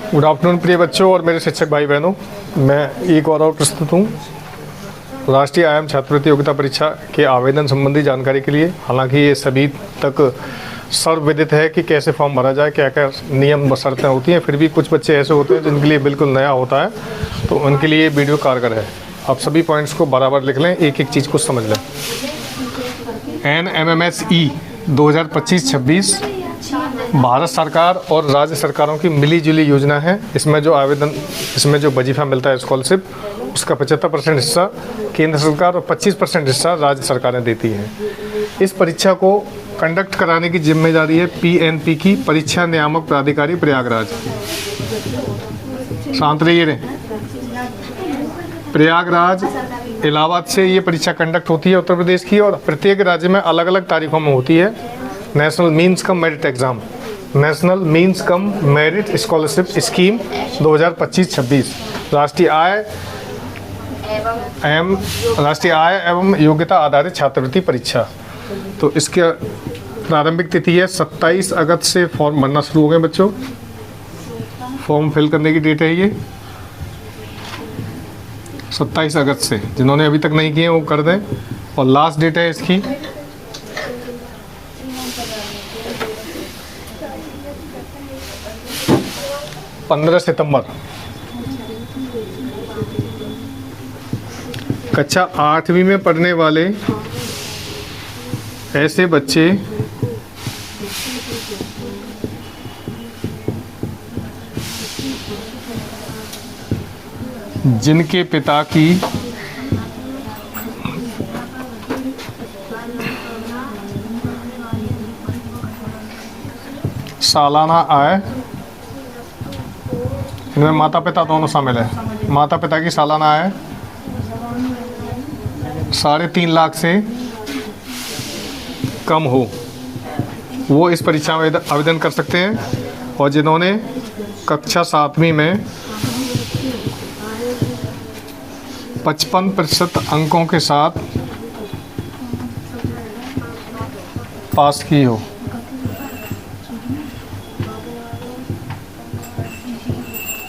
Good afternoon प्रिय बच्चों और मेरे शिक्षक भाई बहनों, मैं एक और प्रस्तुत हूँ राष्ट्रीय आयाम छात्रवृत्ति योग्यता परीक्षा के आवेदन संबंधी जानकारी के लिए। हालांकि ये सभी तक सर्वविदित है कि कैसे फॉर्म भरा जाए, क्या क्या नियम शर्तें होती हैं, फिर भी कुछ बच्चे ऐसे होते हैं जिनके लिए बिल्कुल नया होता है, तो उनके लिए ये वीडियो कारगर है। आप सभी पॉइंट्स को बराबर लिख लें, एक एक चीज़ को समझ लें। NMMSE 2025-26 भारत सरकार और राज्य सरकारों की मिली-जुली योजना है। इसमें जो वजीफा मिलता है स्कॉलरशिप, उसका 75% हिस्सा केंद्र सरकार और 25% हिस्सा राज्य सरकारें देती हैं। इस परीक्षा को कंडक्ट कराने की जिम्मेदारी है PNP की, परीक्षा नियामक प्राधिकारी प्रयागराज। शांत रहिए रे। प्रयागराज इलाहाबाद से ये परीक्षा कंडक्ट होती है उत्तर प्रदेश की, और प्रत्येक राज्य में अलग अलग तारीखों में होती है। National means cum merit exam, national means cum merit scholarship scheme 2025-26 राष्ट्रीय आय एवं योग्यता आधारित छात्रवृत्ति परीक्षा। तो इसके प्रारंभिक तिथि है 27 अगस्त से फॉर्म भरना शुरू हो गए बच्चों। फॉर्म फिल करने की डेट है ये 27 अगस्त से। जिन्होंने अभी तक नहीं किए वो कर दें, और लास्ट डेट है इसकी 15 सितंबर। कक्षा 8वीं में पढ़ने वाले ऐसे बच्चे जिनके पिता की सालाना आय, इनमें माता पिता दोनों शामिल है, माता पिता की सालाना आय 3.5 लाख से कम हो, वो इस परीक्षा में आवेदन कर सकते हैं। और जिन्होंने कक्षा 7वीं में 55% अंकों के साथ पास की हो,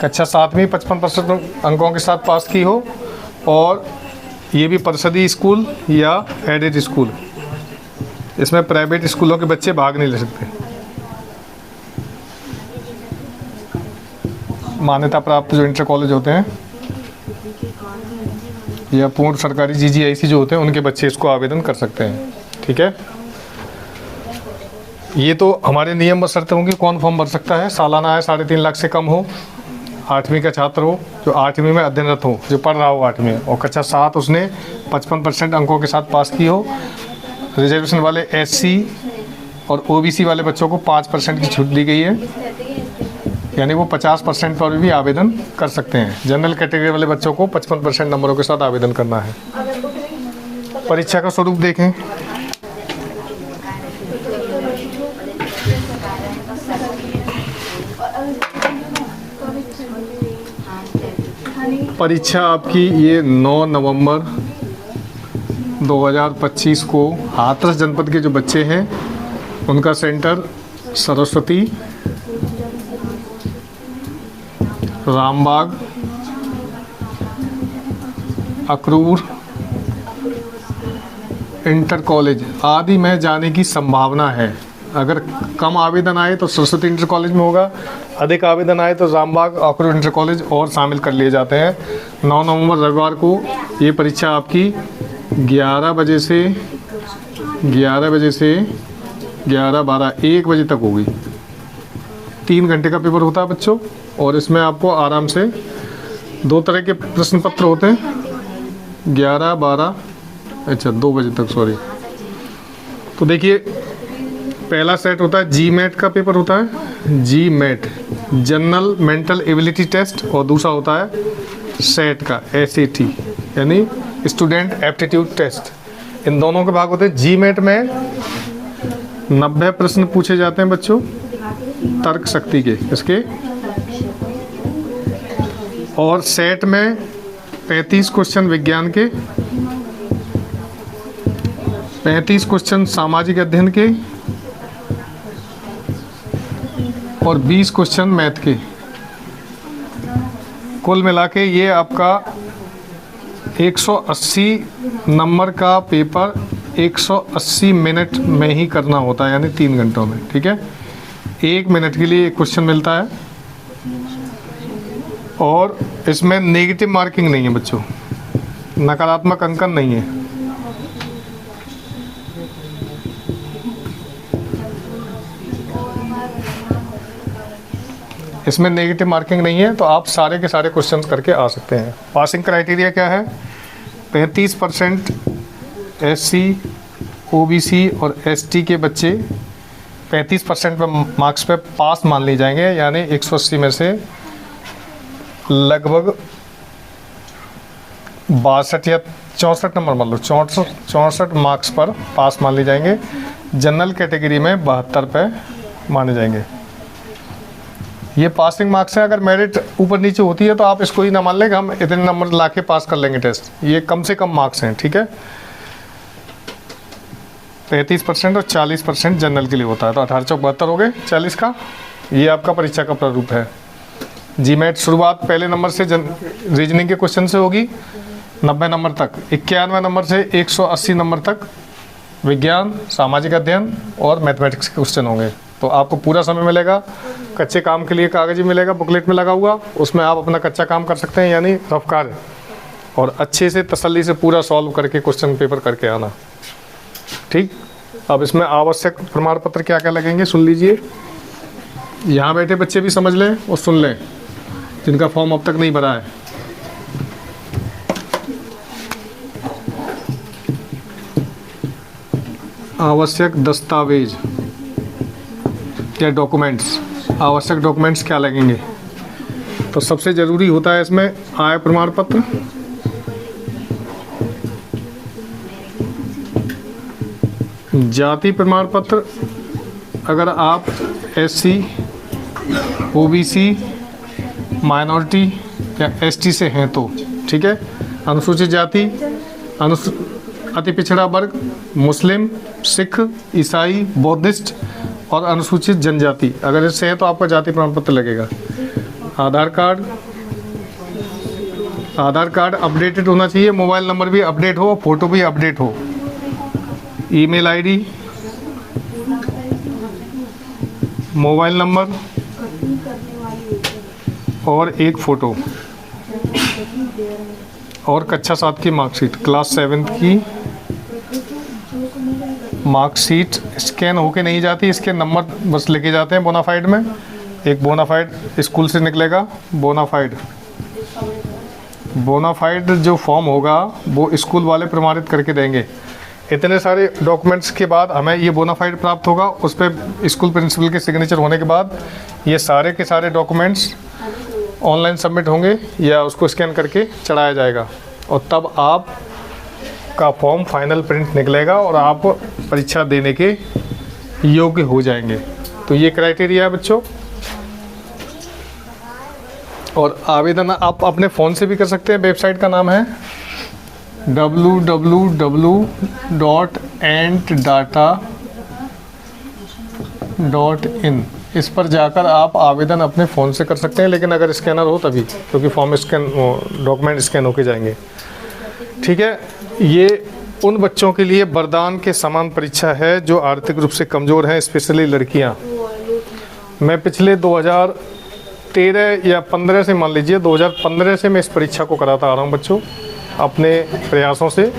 कक्षा 7वीं 55% अंकों के साथ पास की हो, और ये भी परिषदीय स्कूल या एडेड स्कूल। इसमें प्राइवेट स्कूलों के बच्चे भाग नहीं ले सकते। मान्यता प्राप्त जो इंटर कॉलेज होते हैं या पूर्ण सरकारी GGIC जो होते हैं, उनके बच्चे इसको आवेदन कर सकते हैं। ठीक है, ये तो हमारे नियम व शर्तें होंगी कौन फॉर्म भर सकता है। सालाना आय 3.5 लाख से कम हो, 8वीं का छात्र हो, जो 8वीं में अध्ययनरत हो, जो पढ़ रहा हो 8वीं में, और कक्षा 7 उसने 55% अंकों के साथ पास की हो। रिजर्वेशन वाले SC और OBC वाले बच्चों को 5% की छूट दी गई है, यानी वो 50% पर भी आवेदन कर सकते हैं। जनरल कैटेगरी वाले बच्चों को 55% नंबरों के साथ आवेदन करना है। परीक्षा का स्वरूप देखें। परीक्षा आपकी ये 9 नवंबर 2025 को हाथरस जनपद के जो बच्चे हैं उनका centre Saraswati, Rambagh, Akrur, inter college आदि में जाने की संभावना है। अगर कम आवेदन आए तो सरस्वती इंटर कॉलेज में होगा, अधिक आवेदन आए तो रामबाग, अक्रूर इंटर कॉलेज और शामिल कर लिए जाते हैं। 9 नवंबर रविवार को ये परीक्षा आपकी 11 बजे से 11-12 1 बजे तक होगी। 3 घंटे का पेपर होता है बच्चों, और इसमें आपको आराम से 2 तरह के प्रश्न पत्र होते हैं। 2 बजे तक, सॉरी। तो देखिए, पहला सेट होता है GMAT का पेपर होता है, GMAT general mental ability test, और दूसरा होता है सेट का SAT यानी स्टूडेंट एप्टीट्यूड टेस्ट। इन दोनों के भाग होते हैं। GMAT में 90 प्रश्न पूछे जाते हैं बच्चों तर्क शक्ति के इसके, और सेट में 35 क्वेश्चन विज्ञान के, 35 क्वेश्चन सामाजिक अध्ययन के, और 20 क्वेश्चन मैथ के। कुल मिला के ये आपका 180 नंबर का पेपर 180 मिनट में ही करना होता है, यानी 3 घंटों में। ठीक है, 1 मिनट के लिए एक क्वेश्चन मिलता है और इसमें नेगेटिव मार्किंग नहीं है बच्चों, नकारात्मक अंकन नहीं है। इसमें नेगेटिव मार्किंग नहीं है, तो आप सारे के सारे क्वेश्चंस करके आ सकते हैं। पासिंग क्राइटेरिया क्या है? 35% SC, OBC और ST के बच्चे 35% मार्क्स पे पास मान लिए जाएंगे, यानी 180 में से लगभग 62 या 64 नंबर मान लो, 64 मार्क्स पर पास मान लिए जाएंगे। जनरल कैटेगरी में 72 पे माने जाएंगे। ये पासिंग मार्क्स है। अगर मेरिट ऊपर नीचे होती है तो आप इसको ही ना मान लें कि हम इतने नंबर ला के पास कर लेंगे टेस्ट। ये कम से कम मार्क्स हैं। ठीक है, 35% और 40% जनरल के लिए होता है, तो 18 चौक 72 हो गए 40 का। ये आपका परीक्षा का प्रारूप है। जीमेट शुरुआत पहले नंबर से रीजनिंग के क्वेश्चन से होगी 90 नंबर तक, 91 नंबर से 180 नंबर तक विज्ञान, सामाजिक अध्ययन और मैथमेटिक्स के क्वेश्चन होंगे। तो आपको पूरा समय मिलेगा। कच्चे काम के लिए कागज भी मिलेगा बुकलेट में लगा हुआ, उसमें आप अपना कच्चा काम कर सकते हैं, यानी रफ कार्य, और अच्छे से तसल्ली से पूरा सॉल्व करके क्वेश्चन पेपर करके आना। ठीक, अब इसमें आवश्यक प्रमाण पत्र क्या क्या लगेंगे सुन लीजिए। यहाँ बैठे बच्चे भी समझ लें और सुन लें जिनका फॉर्म अब तक नहीं भरा है। आवश्यक दस्तावेज या डॉक्यूमेंट्स, आवश्यक डॉक्यूमेंट्स क्या लगेंगे? तो सबसे ज़रूरी होता है इसमें आय प्रमाण पत्र, जाति प्रमाण पत्र अगर आप SC, OBC, माइनॉरिटी या ST से हैं तो। ठीक है, अनुसूचित जाति, अति पिछड़ा वर्ग, मुस्लिम, सिख, ईसाई, बौद्धिस्ट और अनुसूचित जनजाति अगर इससे है तो आपका जाति प्रमाण पत्र लगेगा। आधार कार्ड अपडेटेड होना चाहिए, मोबाइल नंबर भी अपडेट हो, फोटो भी अपडेट हो, ईमेल आईडी, मोबाइल नंबर और एक फ़ोटो, और कक्षा 7 की मार्कशीट, क्लास 7 की मार्कशीट स्कैन होके नहीं जाती, इसके नंबर बस लेके जाते हैं बोनाफाइड में। एक बोनाफाइड स्कूल से निकलेगा, बोनाफाइड जो फॉर्म होगा वो स्कूल वाले प्रमाणित करके देंगे। इतने सारे डॉक्यूमेंट्स के बाद हमें ये बोनाफाइड प्राप्त होगा, उस पर स्कूल प्रिंसिपल के सिग्नेचर होने के बाद ये सारे के सारे डॉक्यूमेंट्स ऑनलाइन सबमिट होंगे या उसको स्कैन करके चढ़ाया जाएगा, और तब आप का फॉर्म फाइनल प्रिंट निकलेगा और आप परीक्षा देने के योग्य हो जाएंगे। तो ये क्राइटेरिया है बच्चों। और आवेदन आप अपने फ़ोन से भी कर सकते हैं। वेबसाइट का नाम है www.antdata.in। इस पर जाकर आप आवेदन अपने फ़ोन से कर सकते हैं, लेकिन अगर स्कैनर हो तभी, क्योंकि फॉर्म स्कैन डॉक्यूमेंट स्कैन होके जाएंगे। ठीक है, ये उन बच्चों के लिए वरदान के समान परीक्षा है जो आर्थिक रूप से कमज़ोर हैं, स्पेशली लड़कियां। मैं पिछले 2013 या 15 से, मान लीजिए 2015 से मैं इस परीक्षा को कराता आ रहा हूँ बच्चों, अपने प्रयासों से।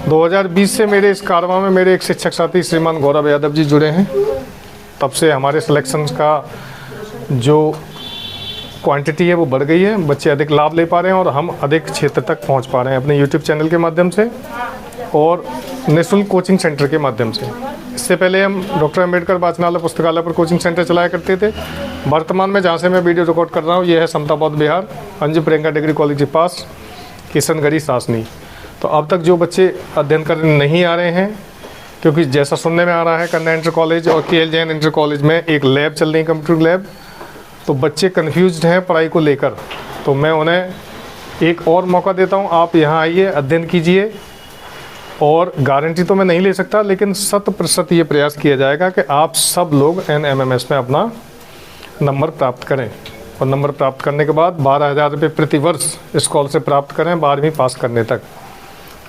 2020 से मेरे इस कारवां में मेरे एक शिक्षक साथी श्रीमान गौरव यादव जी जुड़े हैं। तब से हमारे सिलेक्शंस का जो क्वांटिटी है वो बढ़ गई है, बच्चे अधिक लाभ ले पा रहे हैं और हम अधिक क्षेत्र तक पहुंच पा रहे हैं अपने यूट्यूब चैनल के माध्यम से और निःशुल्क कोचिंग सेंटर के माध्यम से। इससे पहले हम डॉक्टर अम्बेडकर वाचनालय पुस्तकालय पर कोचिंग सेंटर चलाया करते थे। वर्तमान में जहाँ से मैं वीडियो रिकॉर्ड कर रहा हूँ ये है समता बौद्ध विहार, अंजू प्रियंका डिग्री कॉलेज के पास, किशनगढ़ी सासनी। तो अब तक जो बच्चे अध्ययन करने नहीं आ रहे हैं, क्योंकि जैसा सुनने में आ रहा है कन्या इंटर कॉलेज और KL जैन इंटर कॉलेज में एक लैब चल रही है, कंप्यूटर लैब, तो बच्चे कन्फ्यूज्ड हैं पढ़ाई को लेकर। तो मैं उन्हें एक और मौका देता हूं, आप यहां आइए, अध्ययन कीजिए, और गारंटी तो मैं नहीं ले सकता, लेकिन 100% ये प्रयास किया जाएगा कि आप सब लोग NMMS में अपना नंबर प्राप्त करें। और नंबर प्राप्त करने के बाद 12,000 रुपये प्रति वर्ष स्कॉलरशिप प्राप्त करें 12वीं पास करने तक।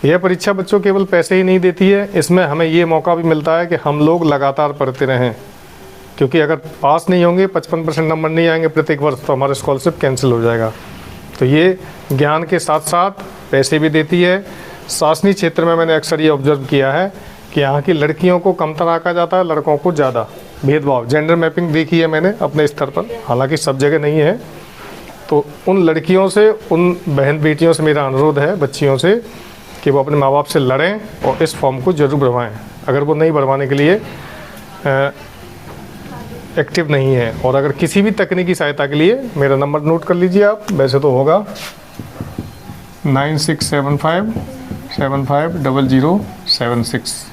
यह परीक्षा बच्चों केवल पैसे ही नहीं देती है, इसमें हमें ये मौका भी मिलता है कि हम लोग लगातार पढ़ते रहें, क्योंकि अगर पास नहीं होंगे 55% नंबर नहीं आएंगे प्रत्येक वर्ष तो हमारा स्कॉलरशिप कैंसिल हो जाएगा। तो ये ज्ञान के साथ साथ पैसे भी देती है। शासकीय क्षेत्र में मैंने अक्सर ये ऑब्जर्व किया है कि यहाँ की लड़कियों को कमतर आंका जाता है, लड़कों को ज़्यादा। भेदभाव, जेंडर मैपिंग देखी है मैंने अपने स्तर पर, हालांकि सब जगह नहीं है। तो उन लड़कियों से, उन बहन बेटियों से मेरा अनुरोध है, बच्चियों से, कि वो अपने माँ बाप से लड़ें और इस फॉर्म को जरूर भरवाएं अगर वो नहीं भरवाने के लिए एक्टिव नहीं है। और अगर किसी भी तकनीकी सहायता के लिए मेरा नंबर नोट कर लीजिए आप, वैसे तो होगा 9675750076।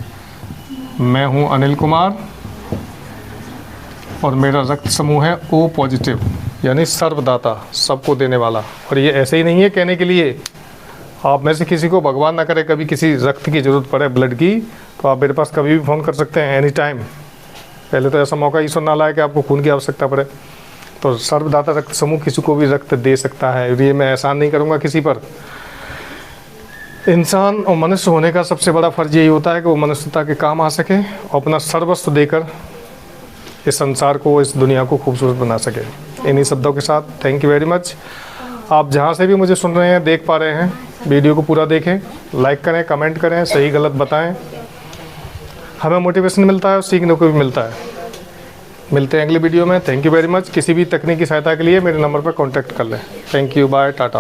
मैं हूं अनिल कुमार और मेरा रक्त समूह है O पॉजिटिव, यानी सर्वदाता, सबको देने वाला। और ये ऐसे ही नहीं है कहने के लिए, आप में से किसी को भगवान ना करे कभी किसी रक्त की ज़रूरत पड़े, ब्लड की, तो आप मेरे पास कभी भी फ़ोन कर सकते हैं, एनी टाइम। पहले तो ऐसा मौका ईश्वर ना लाए कि आपको खून की आवश्यकता पड़े। तो सर्वदाता रक्त समूह किसी को भी रक्त दे सकता है। ये मैं एहसान नहीं करूँगा किसी पर। इंसान और मनुष्य होने का सबसे बड़ा फ़र्ज यही होता है कि वो मनुष्यता के काम आ सके और अपना सर्वस्व देकर इस संसार को, इस दुनिया को खूबसूरत बना सके। इन्हीं शब्दों के साथ थैंक यू वेरी मच। आप जहाँ से भी मुझे सुन रहे हैं, देख पा रहे हैं, वीडियो को पूरा देखें, लाइक करें, कमेंट करें, सही गलत बताएं। हमें मोटिवेशन मिलता है और सीखने को भी मिलता है। मिलते हैं अगले वीडियो में। Thank you very much. किसी भी तकनीकी सहायता के लिए मेरे नंबर पर कॉन्टैक्ट कर लें। Thank you, bye, Tata.